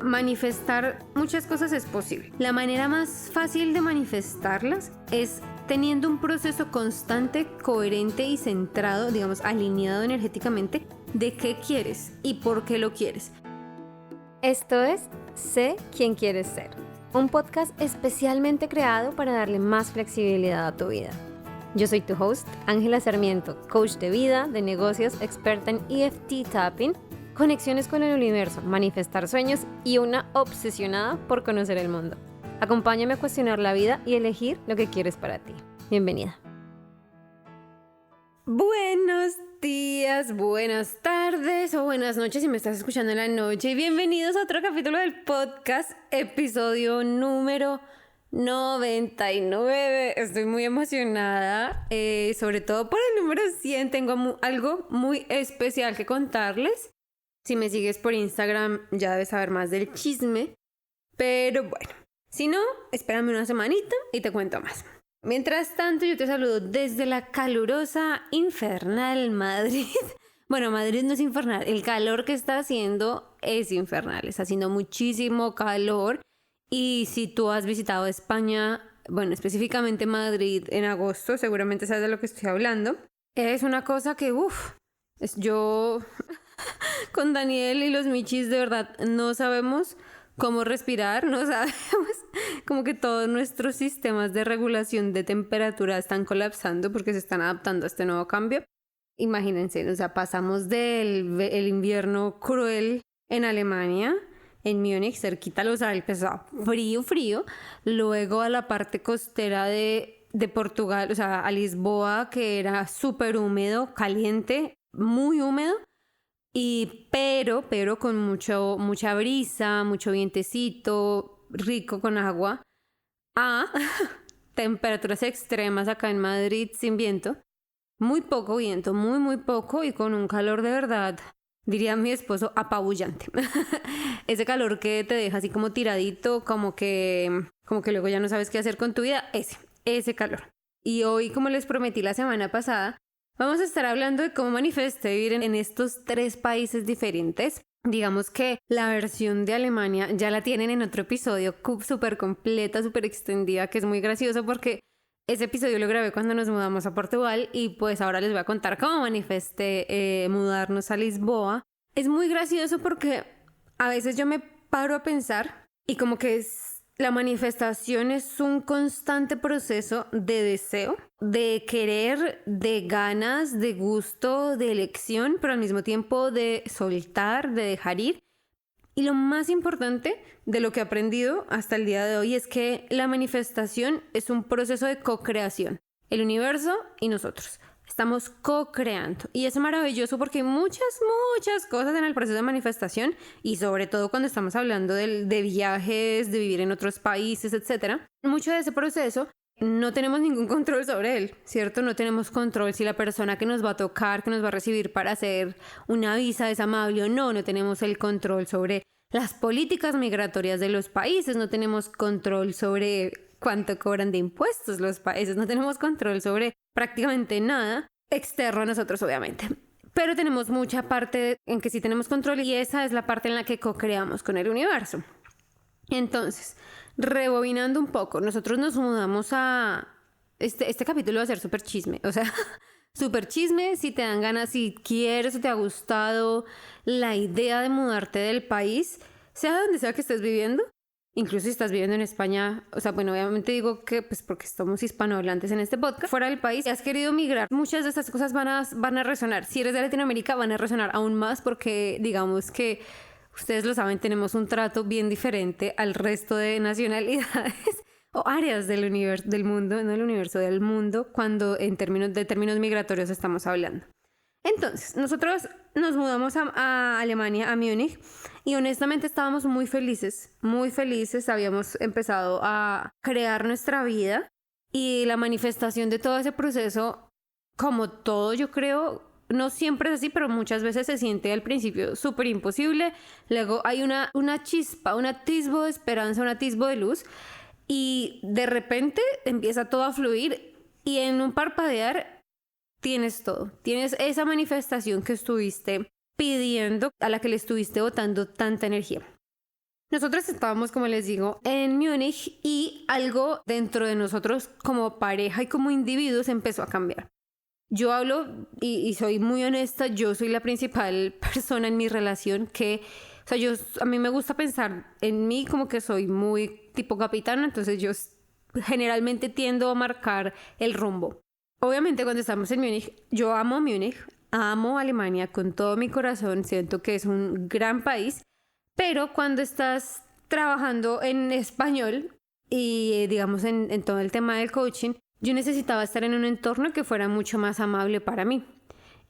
manifestar muchas cosas es posible. La manera más fácil de manifestarlas es teniendo un proceso constante, coherente y centrado, digamos, alineado energéticamente de qué quieres y por qué lo quieres. Esto es Sé quién quieres ser, un podcast especialmente creado para darle más flexibilidad a tu vida. Yo soy tu host, Ángela Sarmiento, coach de vida, de negocios, experta en EFT Tapping, conexiones con el universo, manifestar sueños y una obsesionada por conocer el mundo. Acompáñame a cuestionar la vida y elegir lo que quieres para ti. Bienvenida. Buenos días, buenas tardes o buenas noches si me estás escuchando en la noche. Y bienvenidos a otro capítulo del podcast, episodio número 99. Estoy muy emocionada, sobre todo por el número 100. Tengo algo muy especial que contarles. Si me sigues por Instagram ya debes saber más del chisme. Pero bueno, si no, espérame una semanita y te cuento más. Mientras tanto, yo te saludo desde la calurosa, infernal Madrid. Bueno, Madrid no es infernal. El calor que está haciendo es infernal. Está haciendo muchísimo calor. Y si tú has visitado España, bueno, específicamente Madrid en agosto, seguramente sabes de lo que estoy hablando. Es una cosa que, yo con Daniel y los michis de verdad no sabemos cómo respirar, no sabemos, como que todos nuestros sistemas de regulación de temperatura están colapsando porque se están adaptando a este nuevo cambio. Imagínense, o sea, pasamos del invierno cruel en Alemania, en Múnich, cerquita a los Alpes, o sea, frío, luego a la parte costera de Portugal, o sea, a Lisboa, que era súper húmedo, caliente, muy húmedo, pero con mucha brisa, mucho vientecito, rico con agua, a temperaturas extremas acá en Madrid sin viento, muy poco viento, muy poco y con un calor de verdad, diría mi esposo, apabullante. Ese calor que te deja así como tiradito, como que luego ya no sabes qué hacer con tu vida, ese calor. Y hoy, como les prometí la semana pasada, vamos a estar hablando de cómo manifesté vivir en estos 3 países diferentes. Digamos que la versión de Alemania ya la tienen en otro episodio súper completa, súper extendida, que es muy gracioso porque ese episodio lo grabé cuando nos mudamos a Portugal y pues ahora les voy a contar cómo manifesté mudarnos a Lisboa. Es muy gracioso porque a veces yo me paro a pensar y como que la manifestación es un constante proceso de deseo, de querer, de ganas, de gusto, de elección, pero al mismo tiempo de soltar, de dejar ir. Y lo más importante de lo que he aprendido hasta el día de hoy es que la manifestación es un proceso de co-creación. El universo y nosotros estamos co-creando. Y es maravilloso porque hay muchas cosas en el proceso de manifestación y sobre todo cuando estamos hablando de viajes, de vivir en otros países, etc. Mucho de ese proceso no tenemos ningún control sobre él, ¿cierto? No tenemos control si la persona que nos va a tocar, que nos va a recibir para hacer una visa es amable o no. No tenemos el control sobre las políticas migratorias de los países. No tenemos control sobre cuánto cobran de impuestos los países. No tenemos control sobre prácticamente nada externo a nosotros, obviamente. Pero tenemos mucha parte en que sí tenemos control y esa es la parte en la que co-creamos con el universo. Entonces, rebobinando un poco, nosotros nos mudamos a... Este capítulo va a ser súper chisme, o sea, súper chisme. Si te dan ganas, si quieres o te ha gustado la idea de mudarte del país, sea donde sea que estés viviendo, incluso si estás viviendo en España, o sea, bueno, obviamente digo que pues porque somos hispanohablantes en este podcast, fuera del país, si has querido migrar, muchas de estas cosas van a resonar. Si eres de Latinoamérica, van a resonar aún más porque digamos que ustedes lo saben, tenemos un trato bien diferente al resto de nacionalidades o áreas del mundo, no del universo, del mundo, cuando en términos migratorios estamos hablando. Entonces, nosotros nos mudamos a Alemania, a Múnich, y honestamente estábamos muy felices, habíamos empezado a crear nuestra vida y la manifestación de todo ese proceso, como todo yo creo, no siempre es así, pero muchas veces se siente al principio súper imposible. Luego hay una chispa, un atisbo de esperanza, un atisbo de luz y de repente empieza todo a fluir y en un parpadear tienes todo. Tienes esa manifestación que estuviste pidiendo, a la que le estuviste botando tanta energía. Nosotros estábamos, como les digo, en Múnich y algo dentro de nosotros como pareja y como individuos empezó a cambiar. Yo hablo y soy muy honesta, yo soy la principal persona en mi relación que, o sea, a mí me gusta pensar en mí como que soy muy tipo capitana, entonces yo generalmente tiendo a marcar el rumbo. Obviamente cuando estamos en Múnich, yo amo Múnich, amo Alemania con todo mi corazón, siento que es un gran país, pero cuando estás trabajando en español y digamos en todo el tema del coaching, yo necesitaba estar en un entorno que fuera mucho más amable para mí.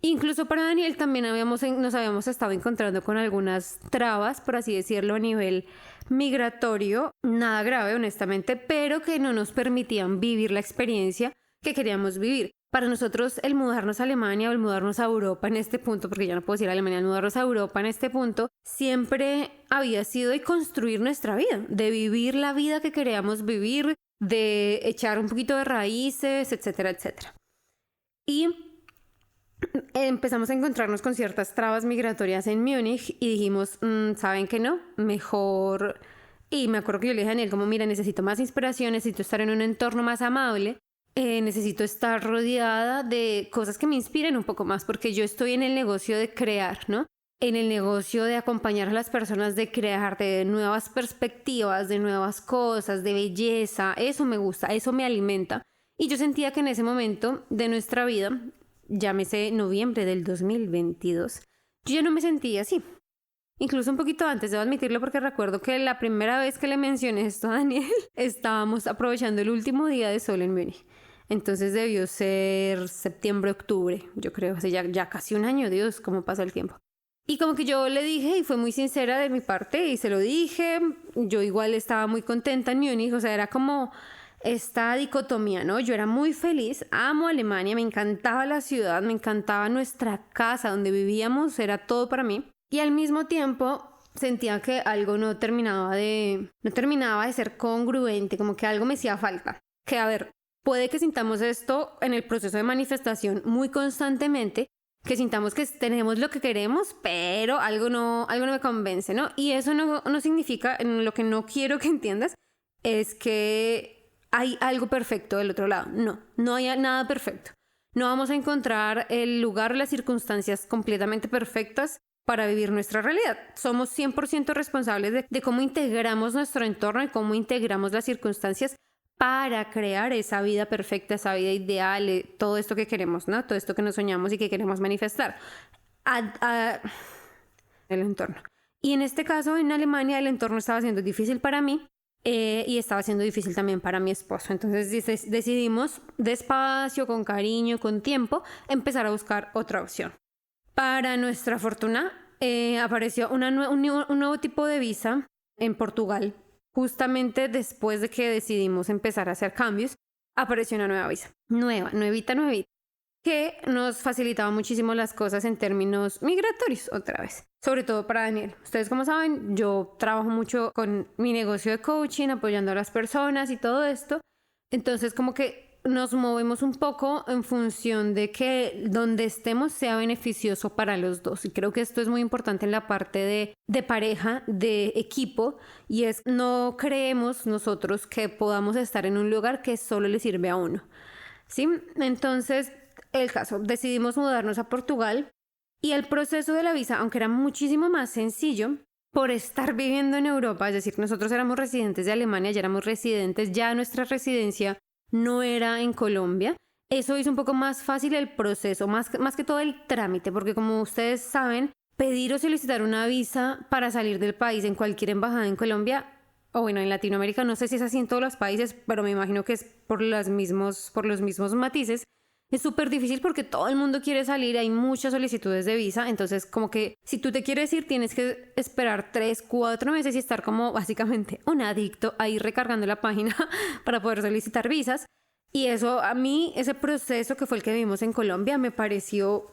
Incluso para Daniel también nos habíamos estado encontrando con algunas trabas, por así decirlo, a nivel migratorio, nada grave honestamente, pero que no nos permitían vivir la experiencia que queríamos vivir. Para nosotros el mudarnos a Alemania o el mudarnos a Europa en este punto, porque ya no puedo decir Alemania, el mudarnos a Europa en este punto, siempre había sido de construir nuestra vida, de vivir la vida que queríamos vivir, de echar un poquito de raíces, etcétera, etcétera. Y empezamos a encontrarnos con ciertas trabas migratorias en Múnich y dijimos, ¿saben qué no? Mejor... Y me acuerdo que yo le dije a Daniel como, mira, necesito más inspiración, necesito estar en un entorno más amable, necesito estar rodeada de cosas que me inspiren un poco más, porque yo estoy en el negocio de crear, ¿no? En el negocio de acompañar a las personas, de crear, de nuevas perspectivas, de nuevas cosas, de belleza. Eso me gusta, eso me alimenta. Y yo sentía que en ese momento de nuestra vida, llámese noviembre del 2022, yo ya no me sentía así. Incluso un poquito antes, debo admitirlo, porque recuerdo que la primera vez que le mencioné esto a Daniel, estábamos aprovechando el último día de sol en Múnich. Entonces debió ser septiembre, octubre, yo creo, hace ya casi un año, Dios, cómo pasa el tiempo. Y como que yo le dije, y fue muy sincera de mi parte, y se lo dije, yo igual estaba muy contenta en Múnich, o sea, era como esta dicotomía, ¿no? Yo era muy feliz, amo Alemania, me encantaba la ciudad, me encantaba nuestra casa donde vivíamos, era todo para mí. Y al mismo tiempo sentía que algo no terminaba de ser congruente, como que algo me hacía falta. Que a ver, puede que sintamos esto en el proceso de manifestación muy constantemente, que sintamos que tenemos lo que queremos, pero algo no me convence, ¿no? Y eso no significa, lo que no quiero que entiendas, es que hay algo perfecto del otro lado. No hay nada perfecto. No vamos a encontrar el lugar o las circunstancias completamente perfectas para vivir nuestra realidad. Somos 100% responsables de cómo integramos nuestro entorno y cómo integramos las circunstancias para crear esa vida perfecta, esa vida ideal, todo esto que queremos, ¿no? Todo esto que nos soñamos y que queremos manifestar. El entorno. Y en este caso, en Alemania, el entorno estaba siendo difícil para mí y estaba siendo difícil también para mi esposo. Entonces decidimos, despacio, con cariño, con tiempo, empezar a buscar otra opción. Para nuestra fortuna, apareció un nuevo tipo de visa en Portugal. Justamente después de que decidimos empezar a hacer cambios, apareció una nueva visa. Nuevita, que nos facilitaba muchísimo las cosas en términos migratorios, otra vez. Sobre todo para Daniel. Ustedes, como saben, yo trabajo mucho con mi negocio de coaching, apoyando a las personas y todo esto. Entonces, como que nos movemos un poco en función de que donde estemos sea beneficioso para los dos. Y creo que esto es muy importante en la parte de pareja, de equipo, y es no creemos nosotros que podamos estar en un lugar que solo le sirve a uno, ¿sí? Entonces, el caso, decidimos mudarnos a Portugal y el proceso de la visa, aunque era muchísimo más sencillo, por estar viviendo en Europa, es decir, nosotros éramos residentes de Alemania, ya éramos residentes, ya nuestra residencia no era en Colombia. Eso hizo un poco más fácil el proceso, más que todo el trámite, porque como ustedes saben, pedir o solicitar una visa para salir del país en cualquier embajada en Colombia, o bueno, en Latinoamérica, no sé si es así en todos los países, pero me imagino que es por los mismos matices, es súper difícil porque todo el mundo quiere salir, hay muchas solicitudes de visa, entonces como que si tú te quieres ir tienes que esperar 3-4 meses y estar como básicamente un adicto ahí recargando la página para poder solicitar visas. Y eso a mí, ese proceso que fue el que vimos en Colombia me pareció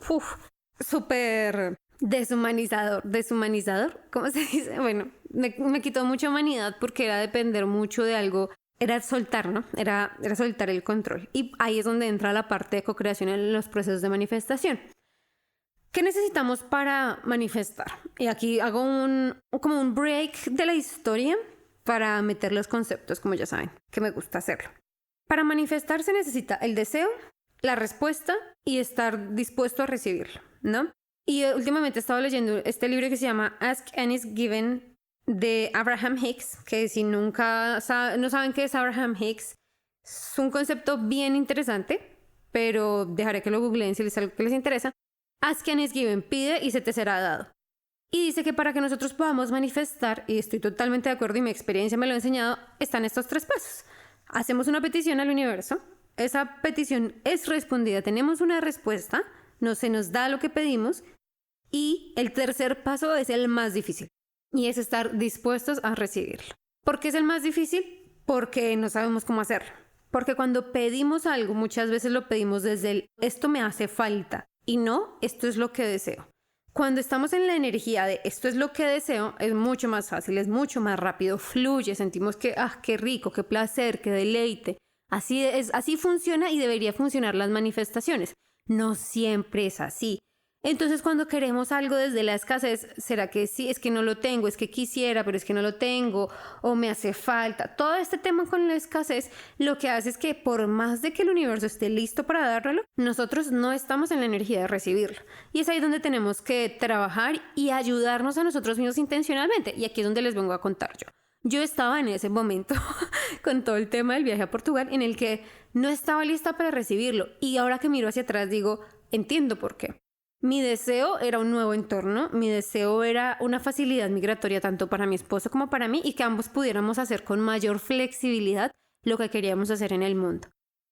súper deshumanizador, ¿cómo se dice? Bueno, me quitó mucha humanidad porque era depender mucho de algo. Era soltar, ¿no? Era soltar el control. Y ahí es donde entra la parte de co-creación en los procesos de manifestación. ¿Qué necesitamos para manifestar? Y aquí hago como un break de la historia para meter los conceptos, como ya saben, que me gusta hacerlo. Para manifestar se necesita el deseo, la respuesta y estar dispuesto a recibirlo, ¿no? Y últimamente he estado leyendo este libro que se llama Ask and It's Given de Abraham Hicks, que si nunca no saben qué es Abraham Hicks, es un concepto bien interesante, pero dejaré que lo googleen si es algo que les interesa. Ask and It's Given, pide y se te será dado. Y dice que para que nosotros podamos manifestar, y estoy totalmente de acuerdo y mi experiencia me lo ha enseñado, están estos 3 pasos. Hacemos una petición al universo, esa petición es respondida, tenemos una respuesta, no se nos da lo que pedimos, y el tercer paso es el más difícil, y es estar dispuestos a recibirlo. ¿Por qué es el más difícil? Porque no sabemos cómo hacerlo. Porque cuando pedimos algo, muchas veces lo pedimos desde el esto me hace falta, y no, esto es lo que deseo. Cuando estamos en la energía de esto es lo que deseo, es mucho más fácil, es mucho más rápido, fluye, sentimos que, qué rico, qué placer, qué deleite. Así funciona y debería funcionar las manifestaciones. No siempre es así. Entonces, cuando queremos algo desde la escasez, ¿será que sí? Es que no lo tengo, es que quisiera, pero es que no lo tengo, o me hace falta. Todo este tema con la escasez lo que hace es que por más de que el universo esté listo para dárnoslo, nosotros no estamos en la energía de recibirlo. Y es ahí donde tenemos que trabajar y ayudarnos a nosotros mismos intencionalmente. Y aquí es donde les vengo a contar yo. Yo estaba en ese momento con todo el tema del viaje a Portugal en el que no estaba lista para recibirlo. Y ahora que miro hacia atrás digo, entiendo por qué. Mi deseo era un nuevo entorno, mi deseo era una facilidad migratoria tanto para mi esposo como para mí y que ambos pudiéramos hacer con mayor flexibilidad lo que queríamos hacer en el mundo.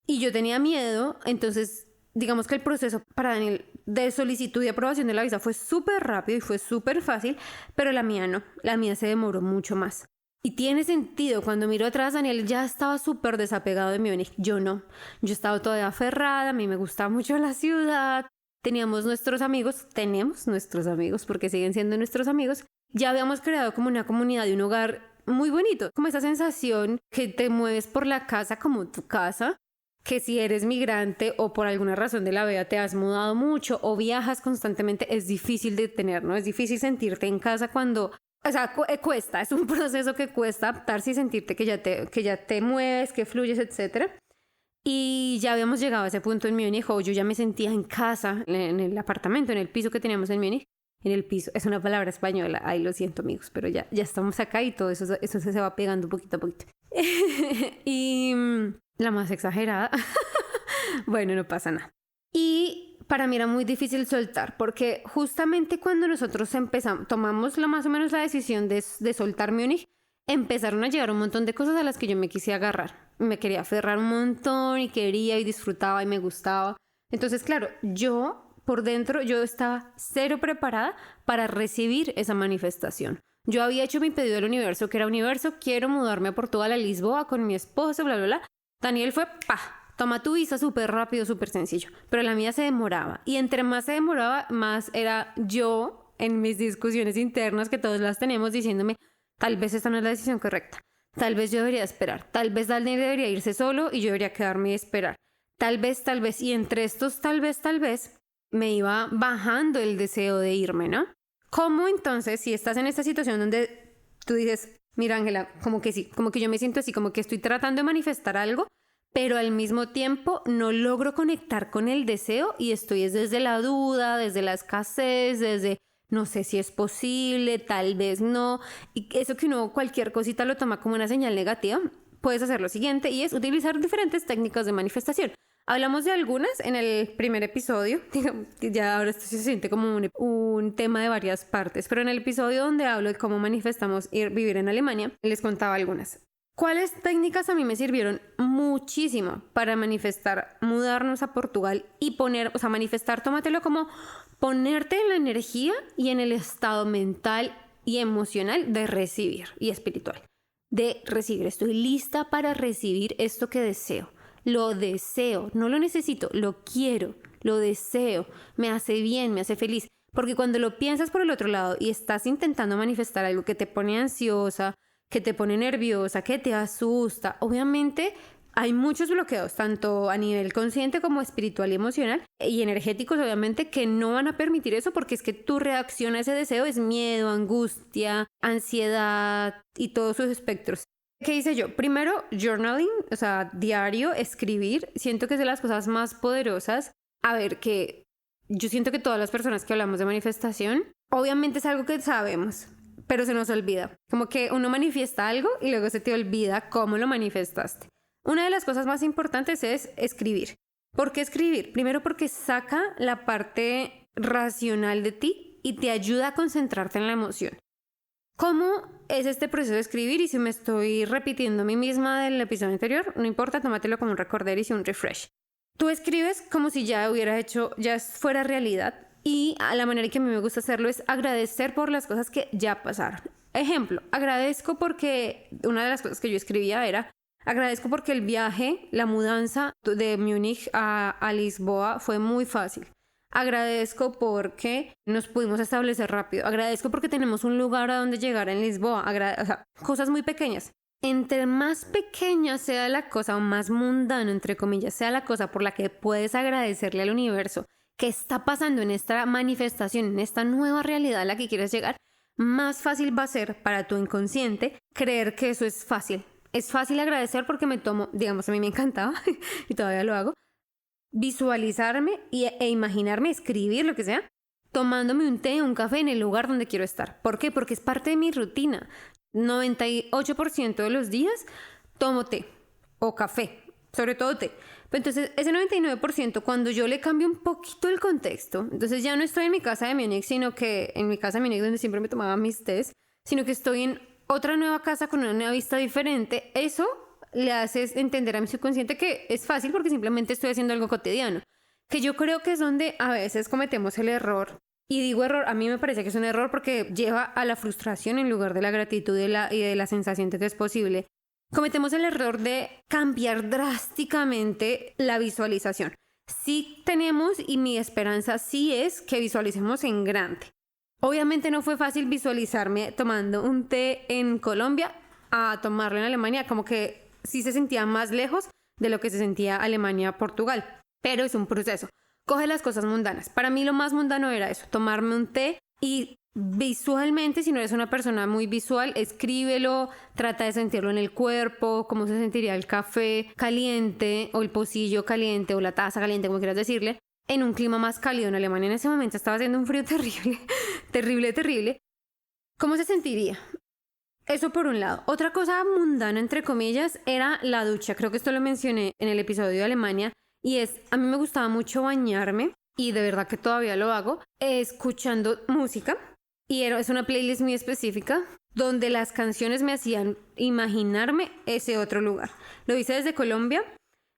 Y yo tenía miedo, entonces digamos que el proceso para Daniel de solicitud y aprobación de la visa fue súper rápido y fue súper fácil, pero la mía no, la mía se demoró mucho más. Y tiene sentido, cuando miro atrás, Daniel ya estaba súper desapegado de Múnich, yo no, yo estaba todavía aferrada, a mí me gustaba mucho la ciudad. Tenemos nuestros amigos, tenemos nuestros amigos porque siguen siendo nuestros amigos. Ya habíamos creado como una comunidad y un hogar muy bonito. Como esa sensación que te mueves por la casa como tu casa, que si eres migrante o por alguna razón de la vida te has mudado mucho o viajas constantemente, es difícil de tener, ¿no? Es difícil sentirte en casa cuando... O sea, cuesta, es un proceso que cuesta adaptarse y sentirte que ya te mueves, que fluyes, etcétera. Y ya habíamos llegado a ese punto en Múnich, o yo ya me sentía en casa, en el apartamento, en el piso que teníamos en Múnich. En el piso, es una palabra española, ay, lo siento amigos, pero ya estamos acá y todo eso se va pegando poquito a poquito. Y la más exagerada, bueno, no pasa nada. Y para mí era muy difícil soltar, porque justamente cuando nosotros tomamos más o menos la decisión de soltar Múnich, empezaron a llegar un montón de cosas a las que yo me quise agarrar. Me quería aferrar un montón y quería y disfrutaba y me gustaba. Entonces, claro, yo por dentro yo estaba cero preparada para recibir esa manifestación. Yo había hecho mi pedido al universo, que era universo, quiero mudarme a Portugal, a Lisboa con mi esposo, bla, bla, bla. Daniel fue, toma tu visa, súper rápido, súper sencillo. Pero la mía se demoraba. Y entre más se demoraba, más era yo en mis discusiones internas, que todos las tenemos, diciéndome, tal vez esta no es la decisión correcta. Tal vez yo debería esperar. Tal vez Daniel debería irse solo y yo debería quedarme y esperar. Tal vez. Y entre estos tal vez, me iba bajando el deseo de irme, ¿no? ¿Cómo entonces, si estás en esta situación donde tú dices, mira Ángela, como que sí, como que yo me siento así, como que estoy tratando de manifestar algo, pero al mismo tiempo no logro conectar con el deseo y estoy desde la duda, desde la escasez, desde... no sé si es posible, tal vez no. Y eso que uno cualquier cosita lo toma como una señal negativa, puedes hacer lo siguiente y es utilizar diferentes técnicas de manifestación. Hablamos de algunas en el primer episodio, ya ahora esto se siente como un tema de varias partes, pero en el episodio donde hablo de cómo manifestamos vivir en Alemania, les contaba algunas. ¿Cuáles técnicas a mí me sirvieron muchísimo para manifestar mudarnos a Portugal y manifestar, tómatelo como ponerte en la energía y en el estado mental y emocional de recibir y espiritual, de recibir, estoy lista para recibir esto que deseo, lo deseo, no lo necesito, lo quiero, lo deseo, me hace bien, me hace feliz, porque cuando lo piensas por el otro lado y estás intentando manifestar algo que te pone ansiosa, que te pone nerviosa, que te asusta, obviamente hay muchos bloqueos, tanto a nivel consciente como espiritual y emocional y energéticos, obviamente, que no van a permitir eso porque es que tu reacción a ese deseo es miedo, angustia, ansiedad y todos sus espectros. ¿Qué hice yo? Primero, journaling, o sea, diario, escribir. Siento que es de las cosas más poderosas. A ver, que yo siento que todas las personas que hablamos de manifestación, obviamente es algo que sabemos, pero se nos olvida. Como que uno manifiesta algo y luego se te olvida cómo lo manifestaste. Una de las cosas más importantes es escribir. ¿Por qué escribir? Primero porque saca la parte racional de ti y te ayuda a concentrarte en la emoción. ¿Cómo es este proceso de escribir? Y si me estoy repitiendo a mí misma del episodio anterior, no importa, tómatelo como un recorderis y un refresh. Tú escribes como si ya hubiera hecho, ya fuera realidad. Y a la manera que a mí me gusta hacerlo es agradecer por las cosas que ya pasaron. Ejemplo, agradezco porque una de las cosas que yo escribía era: agradezco porque el viaje, la mudanza de Múnich a Lisboa fue muy fácil. Agradezco porque nos pudimos establecer rápido. Agradezco porque tenemos un lugar a donde llegar en Lisboa. O sea, cosas muy pequeñas. Entre más pequeña sea la cosa, o más mundano, entre comillas, sea la cosa por la que puedes agradecerle al universo que está pasando en esta manifestación, en esta nueva realidad a la que quieres llegar, más fácil va a ser para tu inconsciente creer que eso es fácil. Es fácil agradecer porque me tomo, digamos, a mí me encantaba y todavía lo hago, visualizarme e imaginarme, escribir lo que sea, tomándome un té o un café en el lugar donde quiero estar. ¿Por qué? Porque es parte de mi rutina. 98% de los días tomo té o café, sobre todo té. Pero entonces, ese 99%, cuando yo le cambio un poquito el contexto, entonces ya no estoy en mi casa de Múnich, sino que en mi casa de Múnich donde siempre me tomaba mis tés, sino que estoy en otra nueva casa con una nueva vista diferente, eso le hace entender a mi subconsciente que es fácil porque simplemente estoy haciendo algo cotidiano. Que yo creo que es donde a veces cometemos el error. Y digo error, a mí me parece que es un error porque lleva a la frustración en lugar de la gratitud y de la sensación de que es posible. Cometemos el error de cambiar drásticamente la visualización. Sí tenemos, y mi esperanza sí es que visualicemos en grande. Obviamente no fue fácil visualizarme tomando un té en Colombia a tomarlo en Alemania, como que sí se sentía más lejos de lo que se sentía Alemania-Portugal, pero es un proceso. Coge las cosas mundanas. Para mí lo más mundano era eso, tomarme un té y visualmente, si no eres una persona muy visual, escríbelo, trata de sentirlo en el cuerpo, cómo se sentiría el café caliente o el pocillo caliente o la taza caliente, como quieras decirle, en un clima más cálido. En Alemania en ese momento estaba haciendo un frío terrible, terrible. ¿Cómo se sentiría? Eso por un lado. Otra cosa mundana, entre comillas, era la ducha. Creo que esto lo mencioné en el episodio de Alemania. Y es, a mí me gustaba mucho bañarme, y de verdad que todavía lo hago, escuchando música. Y es una playlist muy específica, donde las canciones me hacían imaginarme ese otro lugar. Lo hice desde Colombia,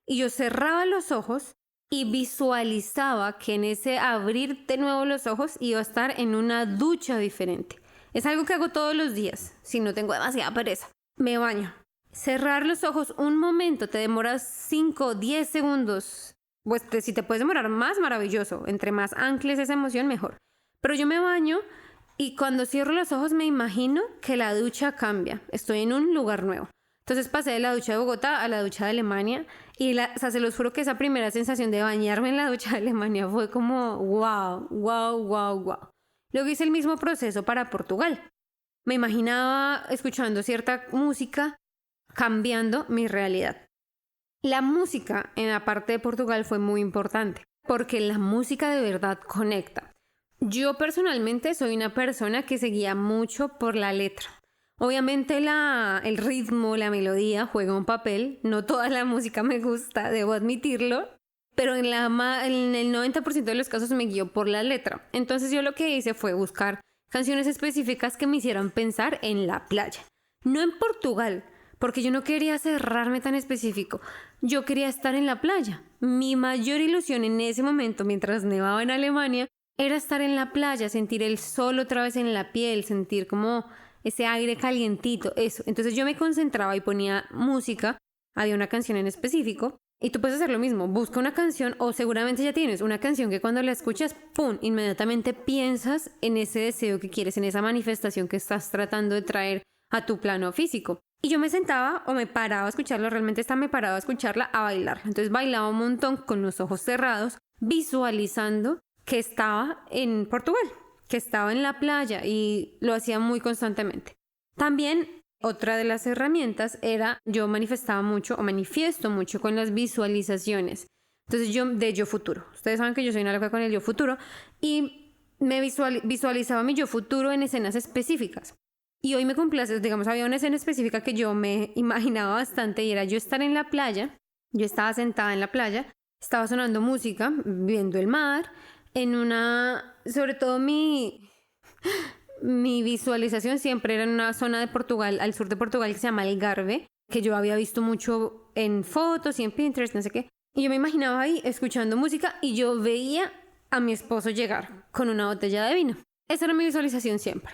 y yo cerraba los ojos y visualizaba que en ese abrir de nuevo los ojos iba a estar en una ducha diferente. Es algo que hago todos los días, si no tengo demasiada pereza. Me baño. Cerrar los ojos un momento, te demoras 5 o 10 segundos. Pues si te puedes demorar más, maravilloso. Entre más ancles esa emoción, mejor. Pero yo me baño y cuando cierro los ojos me imagino que la ducha cambia. Estoy en un lugar nuevo. Entonces pasé de la ducha de Bogotá a la ducha de Alemania y o sea, se los juro que esa primera sensación de bañarme en la ducha de Alemania fue como wow. Luego hice el mismo proceso para Portugal. Me imaginaba escuchando cierta música, cambiando mi realidad. La música en la parte de Portugal fue muy importante porque la música de verdad conecta. Yo personalmente soy una persona que se guía mucho por la letra. Obviamente el ritmo, la melodía juega un papel. No toda la música me gusta, debo admitirlo. Pero en el 90% de los casos me guío por la letra. Entonces yo lo que hice fue buscar canciones específicas que me hicieran pensar en la playa. No en Portugal, porque yo no quería cerrarme tan específico. Yo quería estar en la playa. Mi mayor ilusión en ese momento, mientras nevaba en Alemania, era estar en la playa, sentir el sol otra vez en la piel, sentir como ese aire calientito, eso. Entonces yo me concentraba y ponía música, había una canción en específico, y tú puedes hacer lo mismo, busca una canción o seguramente ya tienes una canción que cuando la escuchas, ¡pum!, inmediatamente piensas en ese deseo que quieres, en esa manifestación que estás tratando de traer a tu plano físico. Y yo me sentaba o me paraba a escucharla, realmente estaba me paraba a escucharla, a bailar. Entonces bailaba un montón con los ojos cerrados, visualizando que estaba en Portugal, que estaba en la playa, y lo hacía muy constantemente. También otra de las herramientas era, yo manifestaba mucho o manifiesto mucho con las visualizaciones. Entonces de yo futuro. Ustedes saben que yo soy una loca con el yo futuro y me visualizaba mi yo futuro en escenas específicas. Y hoy me complace, digamos, había una escena específica que yo me imaginaba bastante y era yo estar en la playa, yo estaba sentada en la playa, estaba sonando música, viendo el mar, sobre todo mi visualización siempre era en una zona de Portugal, al sur de Portugal, que se llama Algarve, que yo había visto mucho en fotos y en Pinterest, no sé qué. Y yo me imaginaba ahí escuchando música y yo veía a mi esposo llegar con una botella de vino. Esa era mi visualización siempre.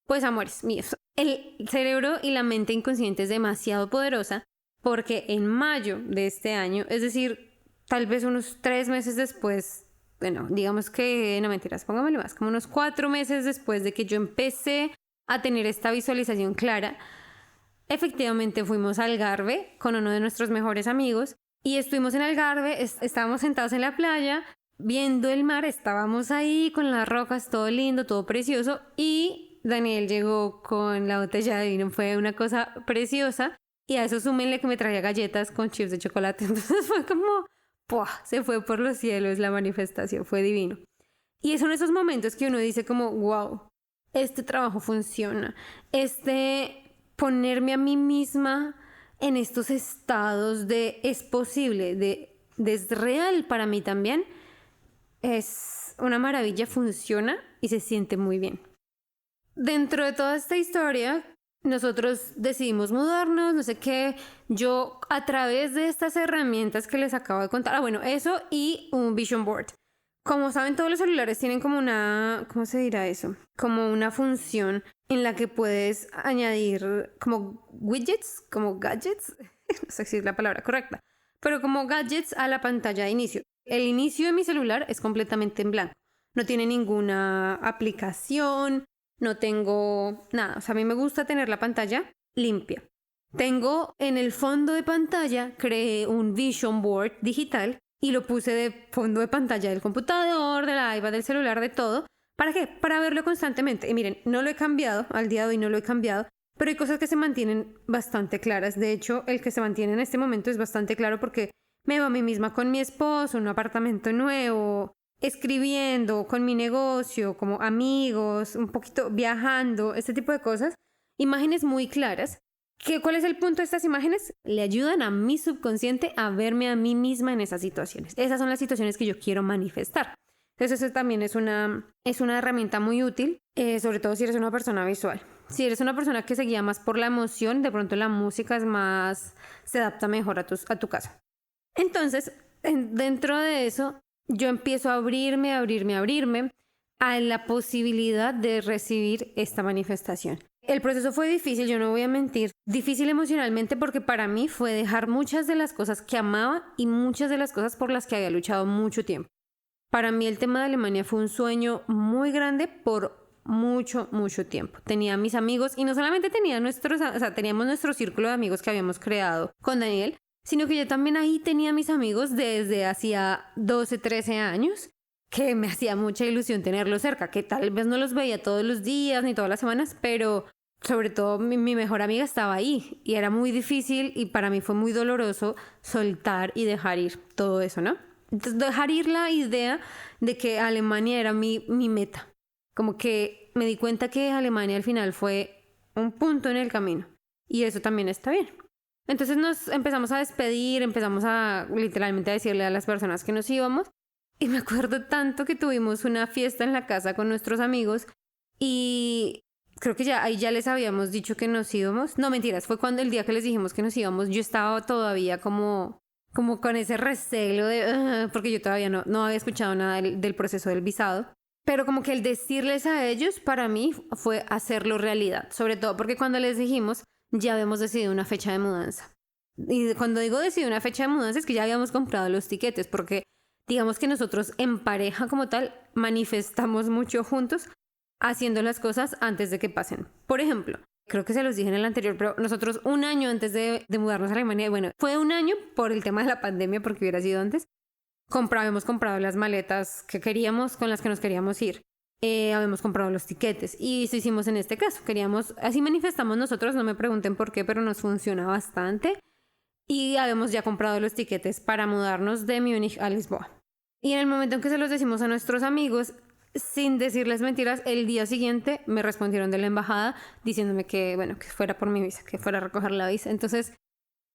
Pues amores míos, el cerebro y la mente inconsciente es demasiado poderosa porque en mayo de este año, es decir, tal vez unos 3 meses después, bueno, digamos que, no mentiras, póngamelo más, como unos 4 meses después de que yo empecé a tener esta visualización clara, efectivamente fuimos a Algarve con uno de nuestros mejores amigos y estuvimos en Algarve, estábamos sentados en la playa, viendo el mar, estábamos ahí con las rocas, todo lindo, todo precioso, y Daniel llegó con la botella de vino, fue una cosa preciosa, y a eso súmenle que me traía galletas con chips de chocolate, entonces fue como, ¡puah! Se fue por los cielos la manifestación, fue divino. Y son esos momentos que uno dice como, wow, este trabajo funciona, ponerme a mí misma en estos estados de es posible, de es real para mí también, es una maravilla, funciona y se siente muy bien. Dentro de toda esta historia, nosotros decidimos mudarnos, no sé qué. Yo, a través de estas herramientas que les acabo de contar, bueno, eso y un vision board. Como saben, todos los celulares tienen como una, ¿cómo se dirá eso? Como una función en la que puedes añadir como widgets, como gadgets, no sé si es la palabra correcta, pero como gadgets a la pantalla de inicio. El inicio de mi celular es completamente en blanco. No tiene ninguna aplicación, no tengo nada. O sea, a mí me gusta tener la pantalla limpia. Tengo en el fondo de pantalla, creé un vision board digital y lo puse de fondo de pantalla del computador, de la iPad, del celular, de todo. ¿Para qué? Para verlo constantemente. Y miren, no lo he cambiado, al día de hoy no lo he cambiado, pero hay cosas que se mantienen bastante claras. De hecho, el que se mantiene en este momento es bastante claro porque me veo a mí misma con mi esposo, un apartamento nuevo, escribiendo, con mi negocio, como amigos, un poquito viajando, este tipo de cosas. Imágenes muy claras. ¿Cuál es el punto de estas imágenes? Le ayudan a mi subconsciente a verme a mí misma en esas situaciones. Esas son las situaciones que yo quiero manifestar. Entonces eso también es una herramienta muy útil, sobre todo si eres una persona visual. Si eres una persona que se guía más por la emoción, de pronto la música se adapta mejor a tu caso. Entonces, dentro de eso, yo empiezo a abrirme a la posibilidad de recibir esta manifestación. El proceso fue difícil, yo no voy a mentir, difícil emocionalmente porque para mí fue dejar muchas de las cosas que amaba y muchas de las cosas por las que había luchado mucho tiempo. Para mí el tema de Alemania fue un sueño muy grande por mucho, mucho tiempo. Tenía a mis amigos y no solamente teníamos nuestro círculo de amigos que habíamos creado con Daniel, sino que yo también ahí tenía a mis amigos desde hacía 12, 13 años, que me hacía mucha ilusión tenerlos cerca, que tal vez no los veía todos los días ni todas las semanas, pero sobre todo mi mejor amiga estaba ahí y era muy difícil y para mí fue muy doloroso soltar y dejar ir todo eso, ¿no? Entonces dejar ir la idea de que Alemania era mi meta. Como que me di cuenta que Alemania al final fue un punto en el camino y eso también está bien. Entonces nos empezamos a despedir, empezamos a literalmente a decirle a las personas que nos íbamos. Y me acuerdo tanto que tuvimos una fiesta en la casa con nuestros amigos y creo que ahí ya les habíamos dicho que nos íbamos. No, mentiras, fue cuando el día que les dijimos que nos íbamos, yo estaba todavía como con ese recelo porque yo todavía no había escuchado nada del proceso del visado. Pero como que el decirles a ellos para mí fue hacerlo realidad, sobre todo porque cuando les dijimos ya habíamos decidido una fecha de mudanza. Y cuando digo decidido una fecha de mudanza es que ya habíamos comprado los tiquetes porque digamos que nosotros en pareja como tal manifestamos mucho juntos haciendo las cosas antes de que pasen. Por ejemplo, creo que se los dije en el anterior, pero nosotros un año antes de mudarnos a Alemania, bueno, fue un año por el tema de la pandemia, porque hubiera sido antes, habíamos comprado las maletas que queríamos, con las que nos queríamos ir. Habíamos comprado los tiquetes y eso hicimos en este caso. Así manifestamos nosotros, no me pregunten por qué, pero nos funciona bastante. Y habíamos ya comprado los tiquetes para mudarnos de Múnich a Lisboa. Y en el momento en que se los decimos a nuestros amigos, sin decirles mentiras, el día siguiente me respondieron de la embajada diciéndome que, bueno, que fuera por mi visa, que fuera a recoger la visa. Entonces,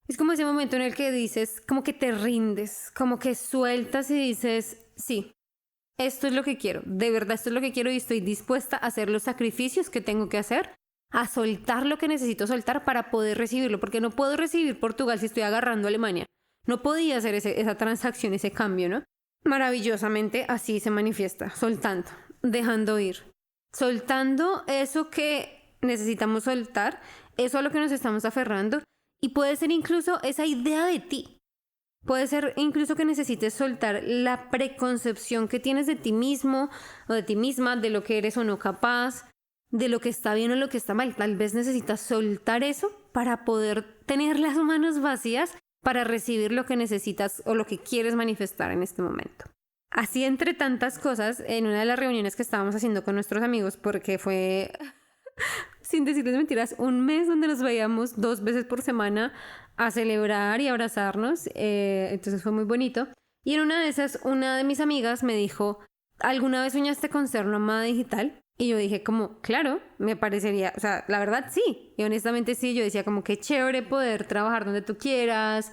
es como ese momento en el que dices, como que te rindes, como que sueltas y dices, sí, esto es lo que quiero, de verdad esto es lo que quiero y estoy dispuesta a hacer los sacrificios que tengo que hacer, a soltar lo que necesito soltar para poder recibirlo, porque no puedo recibir Portugal si estoy agarrando Alemania. No podía hacer esa transacción, ese cambio, ¿no? Maravillosamente así se manifiesta, soltando, dejando ir, soltando eso que necesitamos soltar, eso a lo que nos estamos aferrando. Y puede ser incluso esa idea de ti. Puede ser incluso que necesites soltar la preconcepción que tienes de ti mismo o de ti misma, de lo que eres o no capaz, de lo que está bien o lo que está mal. Tal vez necesitas soltar eso para poder tener las manos vacías para recibir lo que necesitas o lo que quieres manifestar en este momento. Así, entre tantas cosas, en una de las reuniones que estábamos haciendo con nuestros amigos, porque fue... sin decirles mentiras, un mes donde nos veíamos 2 veces por semana a celebrar y abrazarnos, entonces fue muy bonito. Y en una de esas, una de mis amigas me dijo, ¿alguna vez soñaste con ser nómada digital? Y yo dije como, claro, me parecería, o sea, la verdad sí, y honestamente sí, yo decía como que chévere poder trabajar donde tú quieras,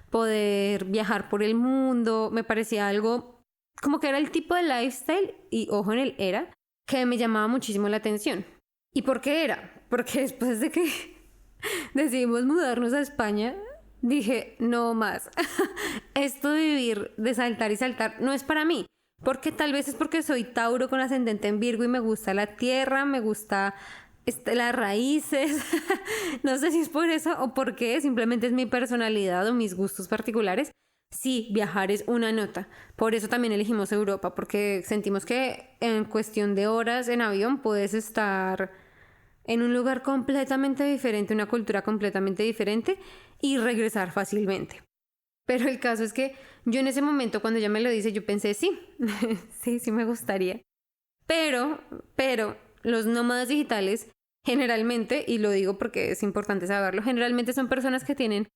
poder viajar por el mundo, me parecía algo como que era el tipo de lifestyle, y ojo en el era, que me llamaba muchísimo la atención. ¿Y por qué era? Porque después de que decidimos mudarnos a España, dije, no más. Esto de vivir, de saltar y saltar, no es para mí. Porque tal vez es porque soy Tauro con ascendente en Virgo y me gusta la tierra, me gusta las raíces. No sé si es por eso o por qué, simplemente es mi personalidad o mis gustos particulares. Sí, viajar es una nota. Por eso también elegimos Europa, porque sentimos que en cuestión de horas en avión puedes estar en un lugar completamente diferente, una cultura completamente diferente y regresar fácilmente. Pero el caso es que yo en ese momento, cuando ella me lo dice, yo pensé, sí, sí me gustaría. Pero los nómadas digitales generalmente, y lo digo porque es importante saberlo, generalmente son personas que tienen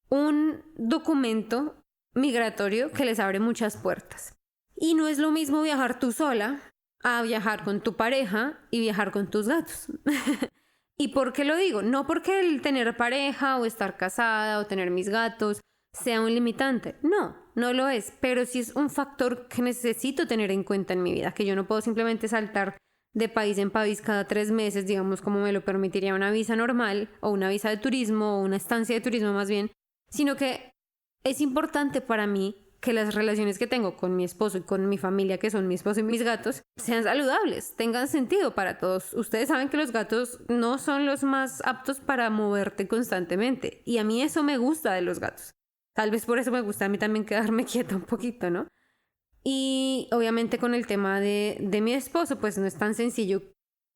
un documento migratorio que les abre muchas puertas. Y no es lo mismo viajar tú sola a viajar con tu pareja y viajar con tus gatos. ¿Y por qué lo digo? No porque el tener pareja o estar casada o tener mis gatos sea un limitante. No lo es, pero sí es un factor que necesito tener en cuenta en mi vida, que yo no puedo simplemente saltar de país en país cada 3 meses, digamos como me lo permitiría una visa normal o una visa de turismo o una estancia de turismo más bien, sino que es importante para mí que las relaciones que tengo con mi esposo y con mi familia, que son mi esposo y mis gatos, sean saludables, tengan sentido para todos. Ustedes saben que los gatos no son los más aptos para moverte constantemente y a mí eso me gusta de los gatos. Tal vez por eso me gusta a mí también quedarme quieta un poquito, ¿no? Y obviamente con el tema de mi esposo, pues no es tan sencillo.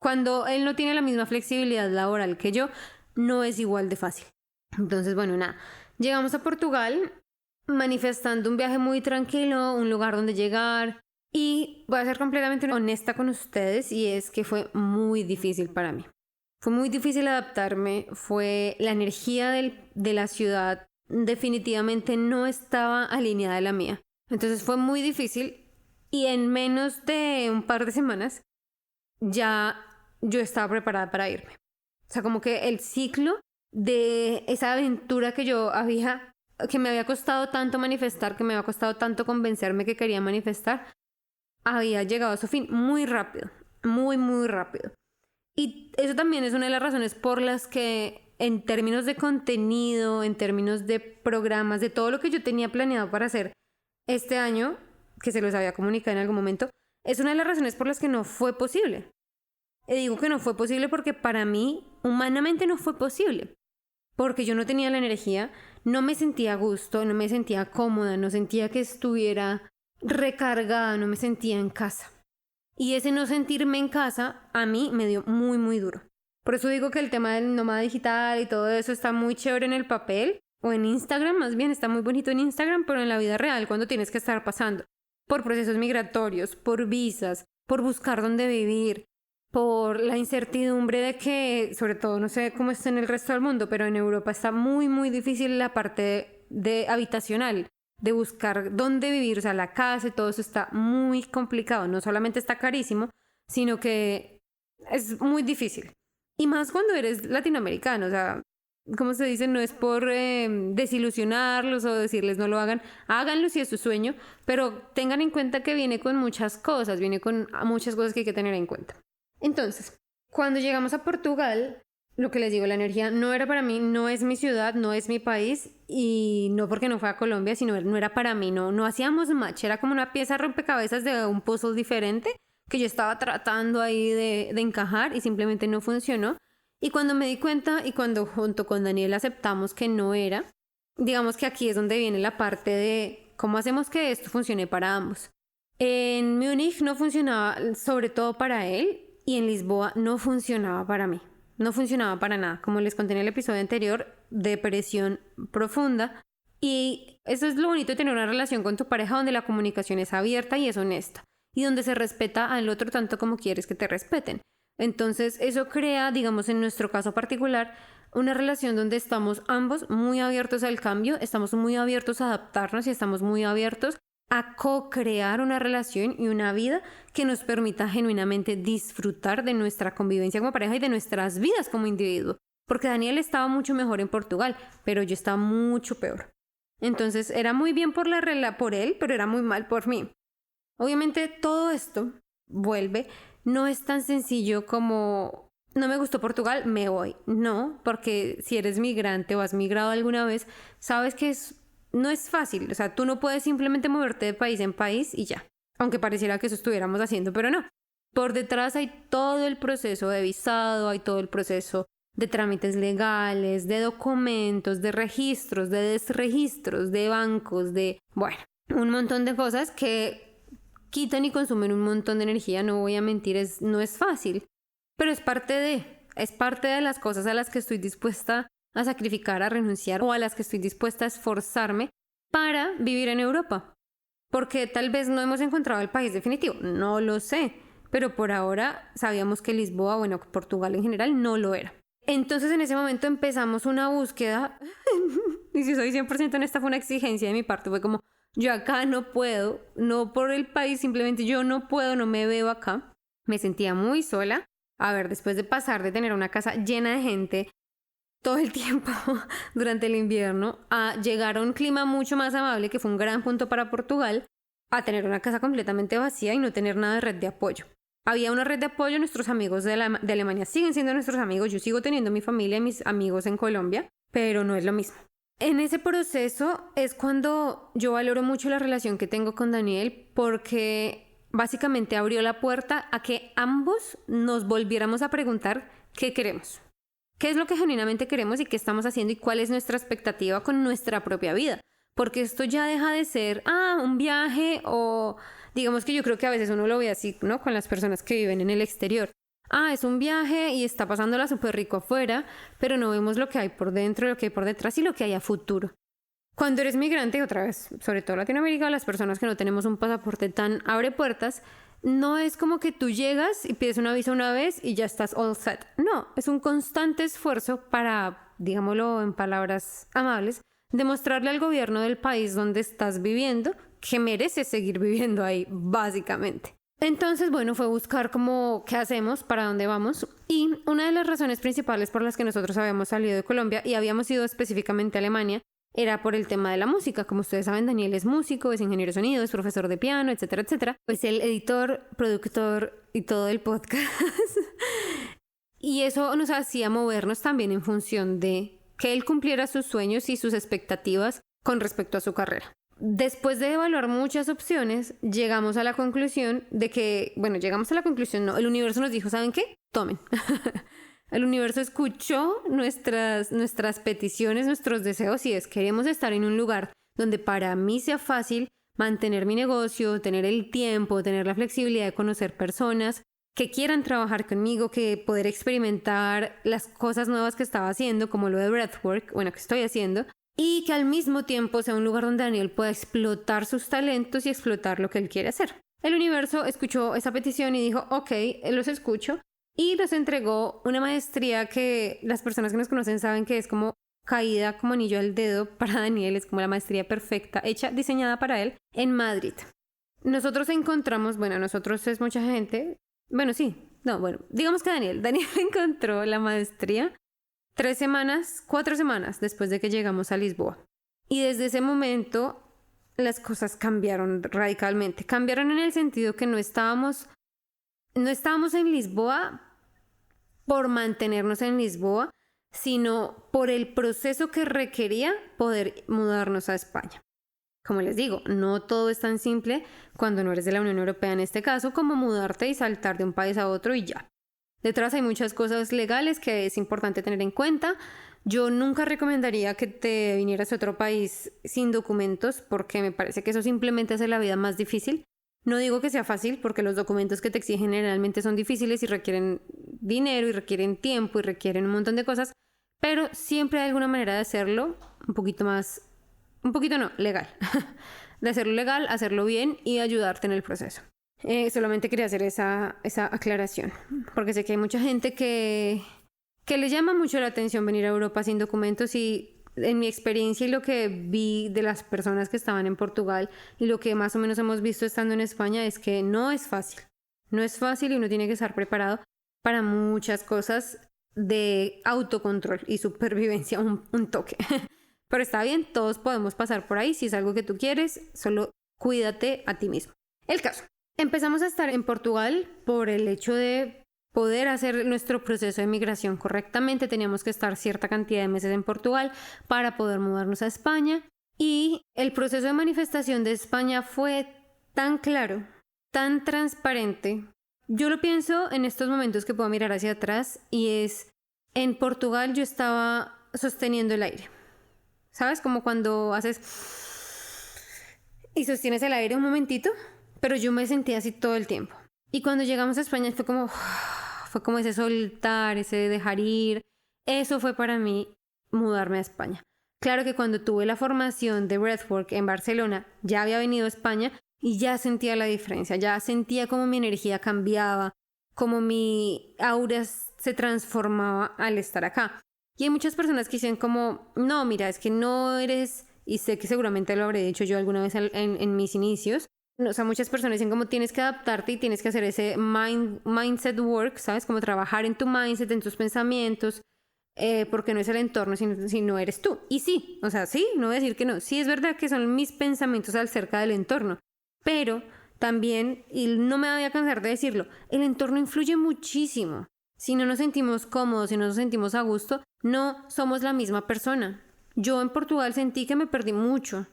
Cuando él no tiene la misma flexibilidad laboral que yo, no es igual de fácil. Entonces, bueno, nada. Llegamos a Portugal manifestando un viaje muy tranquilo, un lugar donde llegar. Y voy a ser completamente honesta con ustedes y es que fue muy difícil para mí. Fue muy difícil adaptarme, fue la energía de la ciudad definitivamente no estaba alineada a la mía. Entonces fue muy difícil y en menos de un par de semanas ya yo estaba preparada para irme. O sea, como que el ciclo de esa aventura que me había costado tanto manifestar, que me había costado tanto convencerme que quería manifestar, había llegado a su fin muy rápido, muy, muy rápido. Y eso también es una de las razones por las que en términos de contenido, en términos de programas, de todo lo que yo tenía planeado para hacer este año, que se los había comunicado en algún momento, es una de las razones por las que no fue posible. Y digo que no fue posible porque para mí, humanamente no fue posible. Porque yo no tenía la energía, no me sentía a gusto, no me sentía cómoda, no sentía que estuviera recargada, no me sentía en casa. Y ese no sentirme en casa a mí me dio muy, muy duro. Por eso digo que el tema del nómada digital y todo eso está muy chévere en el papel, o en Instagram, más bien está muy bonito en Instagram, pero en la vida real, cuando tienes que estar pasando por procesos migratorios, por visas, por buscar dónde vivir, por la incertidumbre de que, sobre todo, no sé cómo está en el resto del mundo, pero en Europa está muy, muy difícil la parte de habitacional, de buscar dónde vivir, o sea, la casa y todo eso está muy complicado. No solamente está carísimo, sino que es muy difícil. Y más cuando eres latinoamericano, o sea, como se dice, no es por desilusionarlos o decirles no lo hagan, háganlo si es su sueño, pero tengan en cuenta que viene con muchas cosas que hay que tener en cuenta. Entonces, cuando llegamos a Portugal, lo que les digo, la energía no era para mí, no es mi ciudad, no es mi país, y no porque no fue a Colombia, sino no era para mí, no hacíamos match, era como una pieza rompecabezas de un puzzle diferente que yo estaba tratando ahí de encajar y simplemente no funcionó. Y cuando me di cuenta y cuando junto con Daniel aceptamos que no era, digamos que aquí es donde viene la parte de cómo hacemos que esto funcione para ambos. En Múnich no funcionaba sobre todo para él y en Lisboa no funcionaba para mí. No funcionaba para nada. Como les conté en el episodio anterior, depresión profunda. Y eso es lo bonito de tener una relación con tu pareja donde la comunicación es abierta y es honesta. Y donde se respeta al otro tanto como quieres que te respeten. Entonces eso crea, digamos en nuestro caso particular, una relación donde estamos ambos muy abiertos al cambio, estamos muy abiertos a adaptarnos y estamos muy abiertos a co-crear una relación y una vida que nos permita genuinamente disfrutar de nuestra convivencia como pareja y de nuestras vidas como individuo. Porque Daniel estaba mucho mejor en Portugal, pero yo estaba mucho peor. Entonces era muy bien por él, pero era muy mal por mí. Obviamente todo esto vuelve, no es tan sencillo como no me gustó Portugal, me voy. No, porque si eres migrante o has migrado alguna vez, sabes que no es fácil. O sea, tú no puedes simplemente moverte de país en país y ya. Aunque pareciera que eso estuviéramos haciendo, pero no. Por detrás hay todo el proceso de visado, hay todo el proceso de trámites legales, de documentos, de registros, de desregistros, de bancos, bueno, un montón de cosas que quitan y consumen un montón de energía, no voy a mentir, no es fácil, pero es parte de las cosas a las que estoy dispuesta a sacrificar, a renunciar o a las que estoy dispuesta a esforzarme para vivir en Europa. Porque tal vez no hemos encontrado el país definitivo, no lo sé, pero por ahora sabíamos que Lisboa, bueno, Portugal en general, no lo era. Entonces en ese momento empezamos una búsqueda y si soy 100% honesta fue una exigencia de mi parte, fue como yo acá no puedo, no por el país, simplemente yo no puedo, no me veo acá. Me sentía muy sola. A ver, después de pasar de tener una casa llena de gente todo el tiempo durante el invierno, a llegar a un clima mucho más amable, que fue un gran punto para Portugal, a tener una casa completamente vacía y no tener nada de red de apoyo. Había una red de apoyo, nuestros amigos de Alemania siguen siendo nuestros amigos, yo sigo teniendo mi familia y mis amigos en Colombia, pero no es lo mismo. En ese proceso es cuando yo valoro mucho la relación que tengo con Daniel porque básicamente abrió la puerta a que ambos nos volviéramos a preguntar qué queremos, qué es lo que genuinamente queremos y qué estamos haciendo y cuál es nuestra expectativa con nuestra propia vida. Porque esto ya deja de ser, un viaje o digamos que yo creo que a veces uno lo ve así, ¿no? Con las personas que viven en el exterior. Es un viaje y está pasándola súper rico afuera, pero no vemos lo que hay por dentro, lo que hay por detrás y lo que hay a futuro. Cuando eres migrante, otra vez, sobre todo Latinoamérica, las personas que no tenemos un pasaporte tan abre puertas, no es como que tú llegas y pides una visa una vez y ya estás all set. No, es un constante esfuerzo para, digámoslo en palabras amables, demostrarle al gobierno del país donde estás viviendo que mereces seguir viviendo ahí, básicamente. Entonces, bueno, fue buscar como qué hacemos, para dónde vamos. Y una de las razones principales por las que nosotros habíamos salido de Colombia y habíamos ido específicamente a Alemania era por el tema de la música. Como ustedes saben, Daniel es músico, es ingeniero de sonido, es profesor de piano, etcétera, etcétera. Pues el editor, productor y todo el podcast. Y eso nos hacía movernos también en función de que él cumpliera sus sueños y sus expectativas con respecto a su carrera. Después de evaluar muchas opciones, llegamos a la conclusión de que, no, el universo nos dijo, ¿saben qué? Tomen. El universo escuchó nuestras peticiones, nuestros deseos y queremos estar en un lugar donde para mí sea fácil mantener mi negocio, tener el tiempo, tener la flexibilidad de conocer personas que quieran trabajar conmigo, que poder experimentar las cosas nuevas que estaba haciendo, como lo de breathwork, bueno, que estoy haciendo, y que al mismo tiempo sea un lugar donde Daniel pueda explotar sus talentos y explotar lo que él quiere hacer. El universo escuchó esa petición y dijo, ok, los escucho, y nos entregó una maestría que las personas que nos conocen saben que es como caída como anillo al dedo para Daniel, es como la maestría perfecta, hecha, diseñada para él, en Madrid. Nosotros encontramos, bueno, nosotros es mucha gente, digamos que Daniel encontró la maestría 4 semanas después de que llegamos a Lisboa. Y desde ese momento las cosas cambiaron radicalmente. Cambiaron en el sentido que no estábamos en Lisboa por mantenernos en Lisboa, sino por el proceso que requería poder mudarnos a España. Como les digo, no todo es tan simple cuando no eres de la Unión Europea en este caso, como mudarte y saltar de un país a otro y ya. Detrás hay muchas cosas legales que es importante tener en cuenta. Yo nunca recomendaría que te vinieras a otro país sin documentos porque me parece que eso simplemente hace la vida más difícil. No digo que sea fácil porque los documentos que te exigen generalmente son difíciles y requieren dinero y requieren tiempo y requieren un montón de cosas, pero siempre hay alguna manera de hacerlo legal. De hacerlo legal, hacerlo bien y ayudarte en el proceso. Solamente quería hacer esa aclaración, porque sé que hay mucha gente que le llama mucho la atención venir a Europa sin documentos y en mi experiencia y lo que vi de las personas que estaban en Portugal y lo que más o menos hemos visto estando en España es que no es fácil. No es fácil y uno tiene que estar preparado para muchas cosas de autocontrol y supervivencia, un toque. Pero está bien, todos podemos pasar por ahí. Si es algo que tú quieres, solo cuídate a ti mismo. El caso. Empezamos a estar en Portugal por el hecho de poder hacer nuestro proceso de migración correctamente. Teníamos que estar cierta cantidad de meses en Portugal para poder mudarnos a España. Y el proceso de manifestación de España fue tan claro, tan transparente. Yo lo pienso en estos momentos que puedo mirar hacia atrás y es, en Portugal yo estaba sosteniendo el aire. ¿Sabes? Como cuando haces y sostienes el aire un momentito, pero yo me sentía así todo el tiempo. Y cuando llegamos a España fue como ese soltar, ese dejar ir. Eso fue para mí mudarme a España. Claro que cuando tuve la formación de breathwork en Barcelona, ya había venido a España y ya sentía la diferencia, ya sentía como mi energía cambiaba, como mi aura se transformaba al estar acá. Y hay muchas personas que dicen como, no, mira, es que no eres, y sé que seguramente lo habré dicho yo alguna vez en mis inicios, o sea, muchas personas dicen como tienes que adaptarte y tienes que hacer ese mindset work, ¿sabes? Como trabajar en tu mindset, en tus pensamientos, porque no es el entorno, sino eres tú. Y sí, o sea, sí, no voy a decir que no. Sí, es verdad que son mis pensamientos acerca del entorno, pero también, y no me voy a cansar de decirlo, el entorno influye muchísimo. Si no nos sentimos cómodos, si no nos sentimos a gusto, no somos la misma persona. Yo en Portugal sentí que me perdí mucho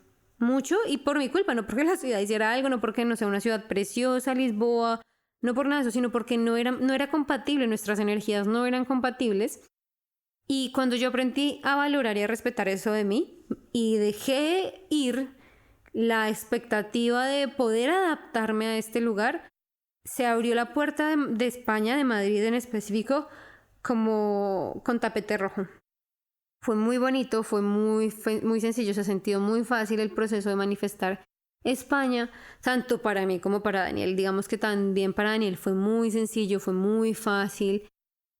y por mi culpa, no porque la ciudad hiciera algo, no porque no sea una ciudad preciosa, Lisboa, no por nada de eso, sino porque no era compatible, nuestras energías no eran compatibles. Y cuando yo aprendí a valorar y a respetar eso de mí y dejé ir la expectativa de poder adaptarme a este lugar, se abrió la puerta de España, de Madrid en específico, como con tapete rojo. Fue muy bonito, fue muy sencillo, se ha sentido muy fácil el proceso de manifestar España, tanto para mí como para Daniel. Digamos que también para Daniel fue muy sencillo, fue muy fácil.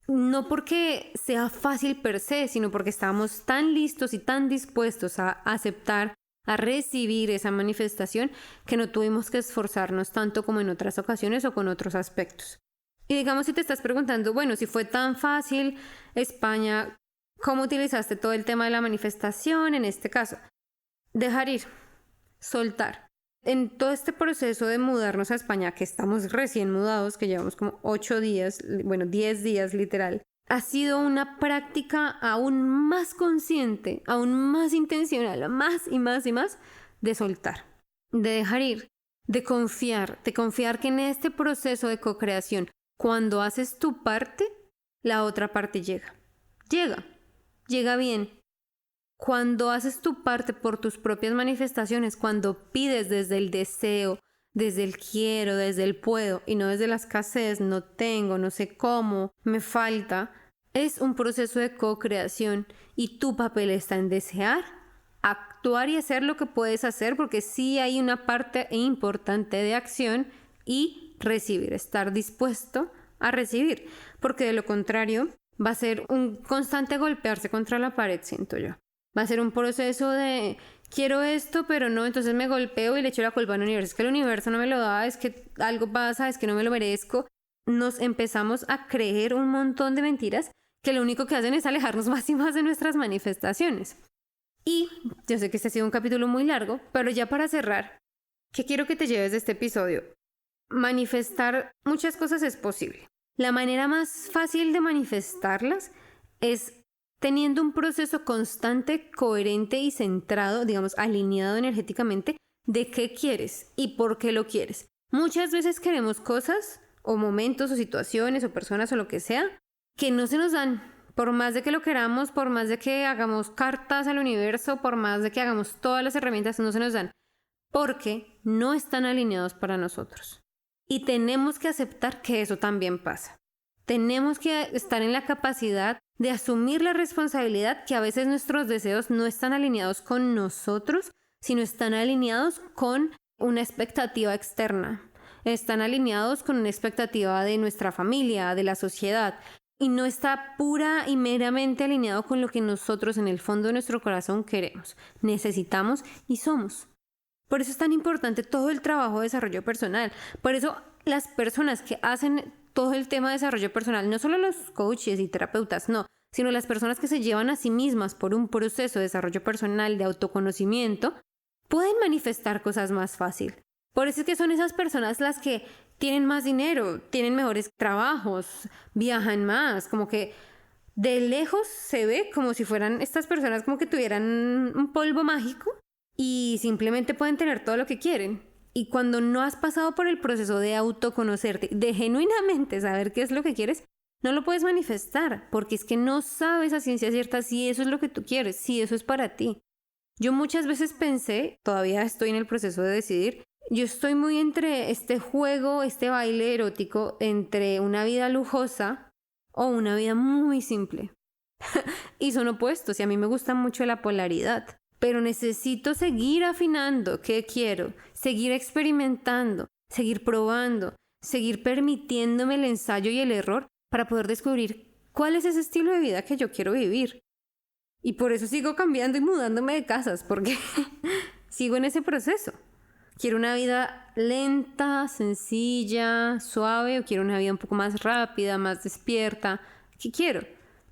No porque sea fácil per se, sino porque estábamos tan listos y tan dispuestos a aceptar, a recibir esa manifestación, que no tuvimos que esforzarnos tanto como en otras ocasiones o con otros aspectos. Y digamos, si te estás preguntando, bueno, si fue tan fácil España, ¿cómo utilizaste todo el tema de la manifestación en este caso? Dejar ir, soltar. En todo este proceso de mudarnos a España, que estamos recién mudados, que llevamos como 10 días literal, ha sido una práctica aún más consciente, aún más intencional, más y más y más, de soltar, de dejar ir, de confiar que en este proceso de co-creación, cuando haces tu parte, la otra parte llega bien. Cuando haces tu parte por tus propias manifestaciones, cuando pides desde el deseo, desde el quiero, desde el puedo y no desde la escasez, no tengo, no sé cómo, me falta, es un proceso de co-creación y tu papel está en desear, actuar y hacer lo que puedes hacer, porque sí hay una parte importante de acción, y recibir, estar dispuesto a recibir, porque de lo contrario va a ser un constante golpearse contra la pared, siento yo. Va a ser un proceso de quiero esto, pero no, entonces me golpeo y le echo la culpa al universo. Es que el universo no me lo da, es que algo pasa, es que no me lo merezco. Nos empezamos a creer un montón de mentiras que lo único que hacen es alejarnos más y más de nuestras manifestaciones. Y yo sé que este ha sido un capítulo muy largo, pero ya para cerrar, ¿qué quiero que te lleves de este episodio? Manifestar muchas cosas es posible. La manera más fácil de manifestarlas es teniendo un proceso constante, coherente y centrado, digamos, alineado energéticamente de qué quieres y por qué lo quieres. Muchas veces queremos cosas o momentos o situaciones o personas o lo que sea que no se nos dan. Por más de que lo queramos, por más de que hagamos cartas al universo, por más de que hagamos todas las herramientas, no se nos dan. Porque no están alineados para nosotros. Y tenemos que aceptar que eso también pasa. Tenemos que estar en la capacidad de asumir la responsabilidad que a veces nuestros deseos no están alineados con nosotros, sino están alineados con una expectativa externa. Están alineados con una expectativa de nuestra familia, de la sociedad. Y no está pura y meramente alineado con lo que nosotros en el fondo de nuestro corazón queremos, necesitamos y somos. Por eso es tan importante todo el trabajo de desarrollo personal. Por eso las personas que hacen todo el tema de desarrollo personal, no solo los coaches y terapeutas, no, sino las personas que se llevan a sí mismas por un proceso de desarrollo personal, de autoconocimiento, pueden manifestar cosas más fácil. Por eso es que son esas personas las que tienen más dinero, tienen mejores trabajos, viajan más, como que de lejos se ve como si fueran estas personas como que tuvieran un polvo mágico y simplemente pueden tener todo lo que quieren. Y cuando no has pasado por el proceso de autoconocerte, de genuinamente saber qué es lo que quieres, no lo puedes manifestar, porque es que no sabes a ciencia cierta si eso es lo que tú quieres, si eso es para ti. Yo muchas veces pensé, todavía estoy en el proceso de decidir, yo estoy muy entre este juego, este baile erótico, entre una vida lujosa o una vida muy simple. Y son opuestos, y a mí me gusta mucho la polaridad. Pero necesito seguir afinando qué quiero, seguir experimentando, seguir probando, seguir permitiéndome el ensayo y el error para poder descubrir cuál es ese estilo de vida que yo quiero vivir. Y por eso sigo cambiando y mudándome de casas, porque sigo en ese proceso. ¿Quiero una vida lenta, sencilla, suave, o quiero una vida un poco más rápida, más despierta? ¿Qué quiero?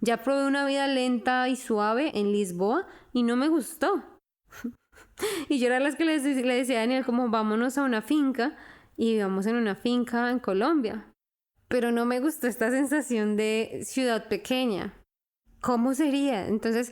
Ya probé una vida lenta y suave en Lisboa y no me gustó. Y yo era las que le decía a Daniel como vámonos a una finca, y vivamos en una finca en Colombia. Pero no me gustó esta sensación de ciudad pequeña. ¿Cómo sería? Entonces,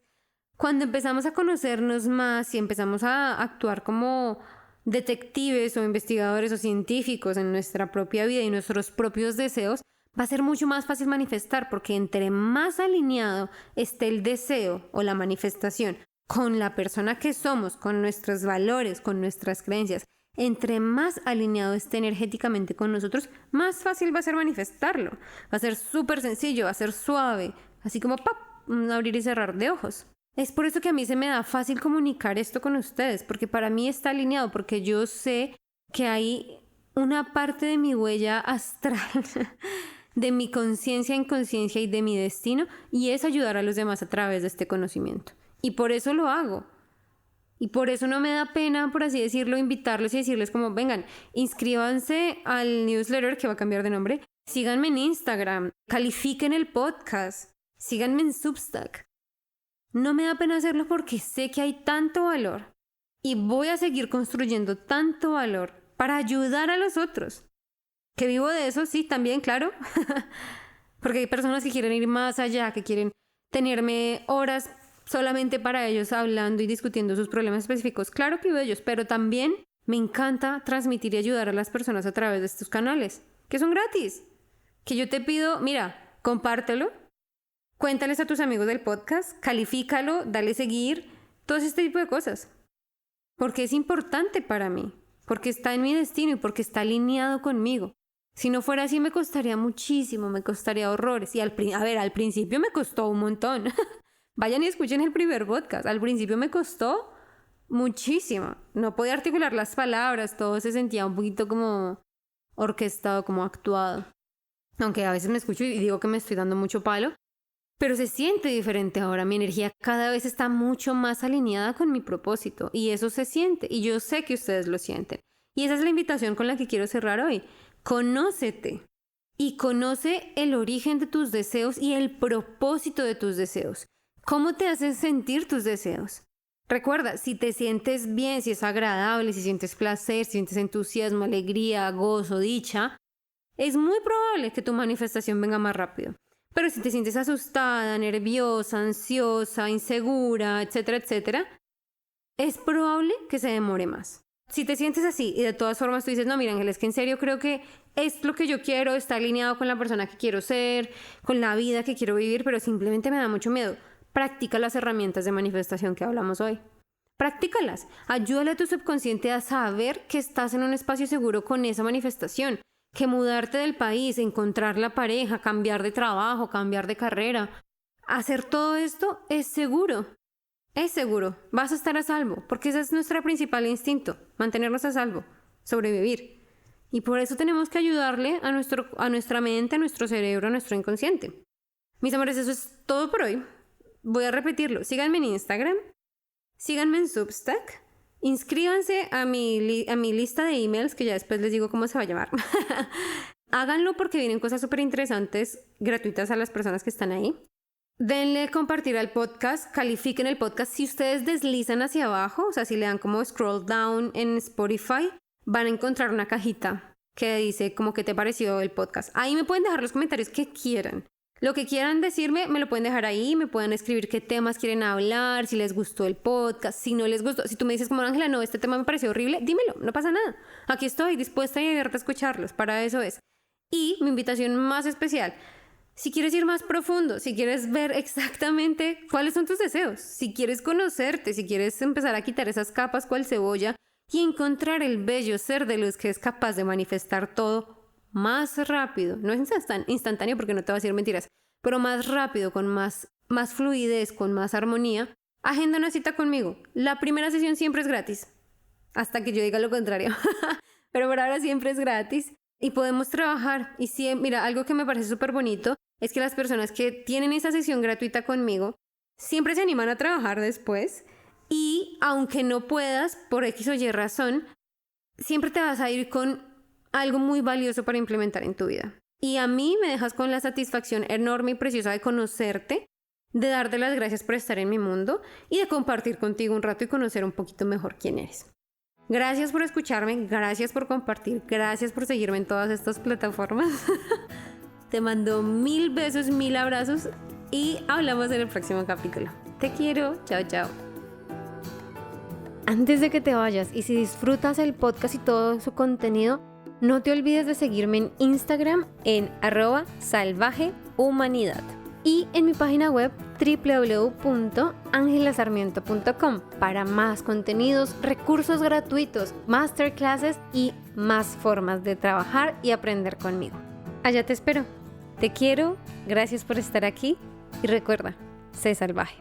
cuando empezamos a conocernos más y empezamos a actuar como detectives o investigadores o científicos en nuestra propia vida y nuestros propios deseos, va a ser mucho más fácil manifestar, porque entre más alineado esté el deseo o la manifestación con la persona que somos, con nuestros valores, con nuestras creencias, entre más alineado esté energéticamente con nosotros, más fácil va a ser manifestarlo. Va a ser súper sencillo, va a ser suave, así como ¡pap!, un abrir y cerrar de ojos. Es por eso que a mí se me da fácil comunicar esto con ustedes, porque para mí está alineado, porque yo sé que hay una parte de mi huella astral de mi conciencia, inconsciencia y de mi destino, y es ayudar a los demás a través de este conocimiento. Y por eso lo hago. Y por eso no me da pena, por así decirlo, invitarlos y decirles como, vengan, inscríbanse al newsletter que va a cambiar de nombre, síganme en Instagram, califiquen el podcast, síganme en Substack. No me da pena hacerlo porque sé que hay tanto valor y voy a seguir construyendo tanto valor para ayudar a los otros. Que vivo de eso, sí, también, claro. Porque hay personas que quieren ir más allá, que quieren tenerme horas solamente para ellos hablando y discutiendo sus problemas específicos. Claro que vivo de ellos, pero también me encanta transmitir y ayudar a las personas a través de estos canales, que son gratis. Que yo te pido, mira, compártelo, cuéntales a tus amigos del podcast, califícalo, dale seguir, todo este tipo de cosas. Porque es importante para mí. porque está en mi destino y porque está alineado conmigo. Si no fuera así me costaría muchísimo, me costaría horrores. Y al principio me costó un montón. Vayan y escuchen el primer podcast. Al principio me costó muchísimo. No podía articular las palabras, todo se sentía un poquito como orquestado, como actuado. Aunque a veces me escucho y digo que me estoy dando mucho palo. Pero se siente diferente ahora. Mi energía cada vez está mucho más alineada con mi propósito. Y eso se siente. Y yo sé que ustedes lo sienten. Y esa es la invitación con la que quiero cerrar hoy. Conócete. Y conoce el origen de tus deseos y el propósito de tus deseos. ¿Cómo te haces sentir tus deseos? Recuerda, si te sientes bien, si es agradable, si sientes placer, si sientes entusiasmo, alegría, gozo, dicha, es muy probable que tu manifestación venga más rápido. Pero si te sientes asustada, nerviosa, ansiosa, insegura, etcétera, etcétera, es probable que se demore más. Si te sientes así y de todas formas tú dices, no, mira Ángel, es que en serio creo que es lo que yo quiero, está alineado con la persona que quiero ser, con la vida que quiero vivir, pero simplemente me da mucho miedo. Practica las herramientas de manifestación que hablamos hoy. Practícalas. Ayúdale a tu subconsciente a saber que estás en un espacio seguro con esa manifestación. Que mudarte del país, encontrar la pareja, cambiar de trabajo, cambiar de carrera. Hacer todo esto es seguro. Es seguro. Vas a estar a salvo. Porque ese es nuestro principal instinto. Mantenernos a salvo. Sobrevivir. Y por eso tenemos que ayudarle a nuestra mente, a nuestro cerebro, a nuestro inconsciente. Mis amores, eso es todo por hoy. Voy a repetirlo. Síganme en Instagram. Síganme en Substack. Inscríbanse a mi lista de emails, que ya después les digo cómo se va a llamar. Háganlo porque vienen cosas súper interesantes, gratuitas a las personas que están ahí. Denle compartir al podcast, califiquen el podcast. Si ustedes deslizan hacia abajo, o sea, si le dan como scroll down en Spotify, van a encontrar una cajita que dice como qué te pareció el podcast. Ahí me pueden dejar los comentarios que quieran. Lo que quieran decirme, me lo pueden dejar ahí, me pueden escribir qué temas quieren hablar, si les gustó el podcast, si no les gustó. Si tú me dices como Ángela, no, este tema me pareció horrible, dímelo, no pasa nada. Aquí estoy dispuesta y abierta a escucharlos, para eso es. Y mi invitación más especial, si quieres ir más profundo, si quieres ver exactamente cuáles son tus deseos, si quieres conocerte, si quieres empezar a quitar esas capas cual cebolla y encontrar el bello ser de luz que es capaz de manifestar todo más rápido, no es instantáneo porque no te voy a decir mentiras, pero más rápido, con más fluidez, con más armonía, agenda una cita conmigo. La primera sesión siempre es gratis, hasta que yo diga lo contrario, pero por ahora siempre es gratis y podemos trabajar. Y mira, algo que me parece súper bonito es que las personas que tienen esa sesión gratuita conmigo siempre se animan a trabajar después y aunque no puedas, por X o Y razón, siempre te vas a ir con algo muy valioso para implementar en tu vida. Y a mí me dejas con la satisfacción enorme y preciosa de conocerte, de darte las gracias por estar en mi mundo y de compartir contigo un rato y conocer un poquito mejor quién eres. Gracias por escucharme, gracias por compartir, gracias por seguirme en todas estas plataformas. Te mando 1000 besos, 1000 abrazos y hablamos en el próximo capítulo. Te quiero, chao, chao. Antes de que te vayas y si disfrutas el podcast y todo su contenido, no te olvides de seguirme en Instagram en @salvajehumanidad y en mi página web www.angelasarmiento.com para más contenidos, recursos gratuitos, masterclasses y más formas de trabajar y aprender conmigo. Allá te espero. Te quiero, gracias por estar aquí y recuerda, sé salvaje.